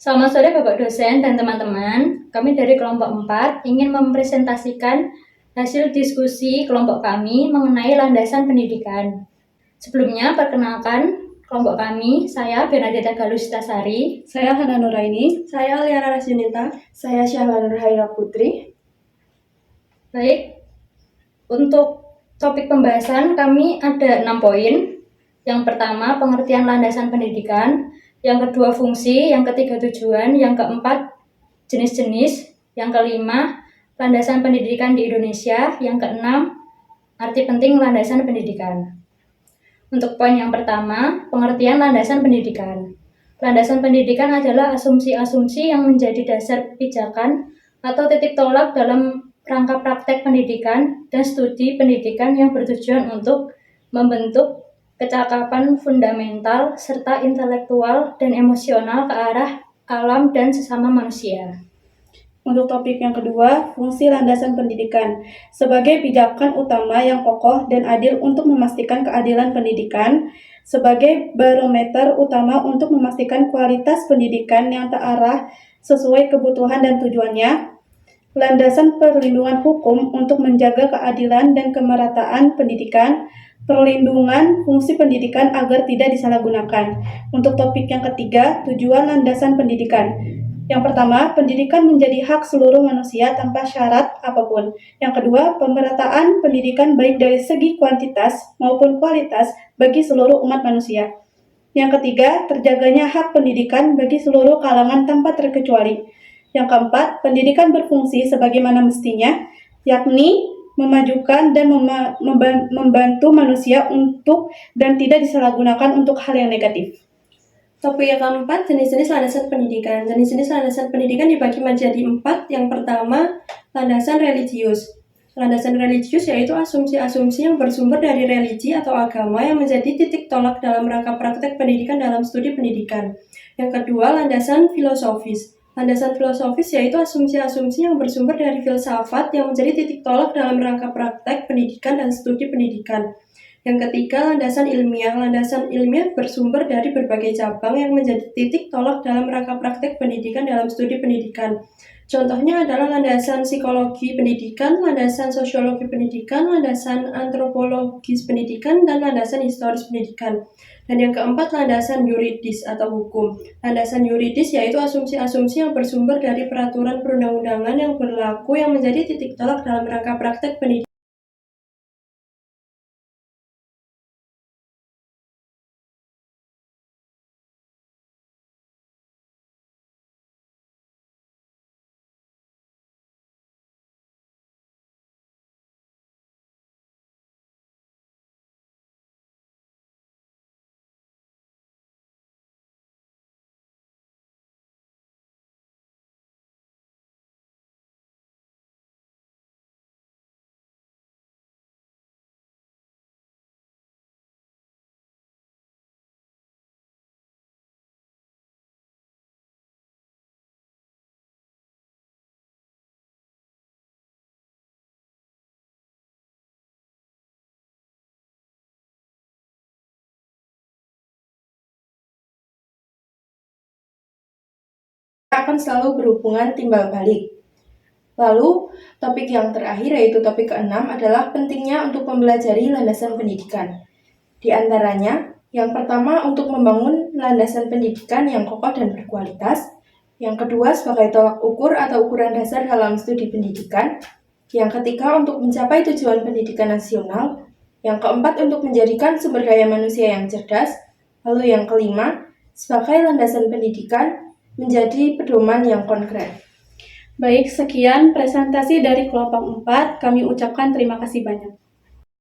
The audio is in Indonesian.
Selamat sore Bapak dosen dan teman-teman. Kami dari kelompok 4 ingin mempresentasikan hasil diskusi kelompok kami mengenai landasan pendidikan. Sebelumnya, perkenalkan kelompok kami, saya Bernadetta Galustasari. Saya Hana Nuraini. Saya Liara Rasjunita. Saya Syahla Nurhaira Putri. Baik, untuk topik pembahasan kami ada 6 poin. Yang pertama, pengertian landasan pendidikan. Yang kedua, fungsi. Yang ketiga, tujuan. Yang keempat, jenis-jenis. Yang kelima, landasan pendidikan di Indonesia. Yang keenam, arti penting landasan pendidikan. Untuk poin yang pertama, pengertian landasan pendidikan. Landasan pendidikan adalah asumsi-asumsi yang menjadi dasar pijakan atau titik tolak dalam rangka praktek pendidikan dan studi pendidikan yang bertujuan untuk membentuk kecakapan fundamental serta intelektual dan emosional ke arah alam dan sesama manusia. Untuk topik yang kedua, fungsi landasan pendidikan sebagai pijakan utama yang kokoh dan adil untuk memastikan keadilan pendidikan, sebagai barometer utama untuk memastikan kualitas pendidikan yang terarah sesuai kebutuhan dan tujuannya, landasan perlindungan hukum untuk menjaga keadilan dan kemerataan pendidikan, perlindungan fungsi pendidikan agar tidak disalahgunakan. Untuk topik yang ketiga, tujuan landasan pendidikan. Yang pertama, pendidikan menjadi hak seluruh manusia tanpa syarat apapun. Yang kedua, pemerataan pendidikan baik dari segi kuantitas maupun kualitas bagi seluruh umat manusia. Yang ketiga, terjaganya hak pendidikan bagi seluruh kalangan tanpa terkecuali. Yang keempat, pendidikan berfungsi sebagaimana mestinya, yakni memajukan dan membantu manusia untuk dan tidak disalahgunakan untuk hal yang negatif. Topik yang keempat, jenis-jenis landasan pendidikan. Jenis-jenis landasan pendidikan dibagi menjadi 4. Yang pertama, landasan religius. Landasan religius yaitu asumsi-asumsi yang bersumber dari religi atau agama yang menjadi titik tolak dalam rangka praktek pendidikan dalam studi pendidikan. Yang kedua, landasan filosofis. Landasan filosofis yaitu asumsi-asumsi yang bersumber dari filsafat yang menjadi titik tolak dalam rangka praktek pendidikan dan studi pendidikan. Yang ketiga, landasan ilmiah. Landasan ilmiah bersumber dari berbagai cabang yang menjadi titik tolak dalam rangka praktek pendidikan dalam studi pendidikan. Contohnya adalah landasan psikologi pendidikan, landasan sosiologi pendidikan, landasan antropologis pendidikan, dan landasan historis pendidikan. Dan yang keempat, landasan yuridis atau hukum. Landasan yuridis yaitu asumsi-asumsi yang bersumber dari peraturan perundang-undangan yang berlaku yang menjadi titik tolak dalam rangka praktek pendidikan. Akan selalu berhubungan timbal balik. Lalu, topik yang terakhir yaitu topik ke-6 adalah pentingnya untuk mempelajari landasan pendidikan. Di antaranya, yang pertama untuk membangun landasan pendidikan yang kokoh dan berkualitas. Yang kedua sebagai tolak ukur atau ukuran dasar dalam studi pendidikan. Yang ketiga untuk mencapai tujuan pendidikan nasional. Yang keempat untuk menjadikan sumber daya manusia yang cerdas. Lalu yang kelima, sebagai landasan pendidikan menjadi pedoman yang konkret. Baik, sekian presentasi dari kelompok 4. Kami ucapkan terima kasih banyak.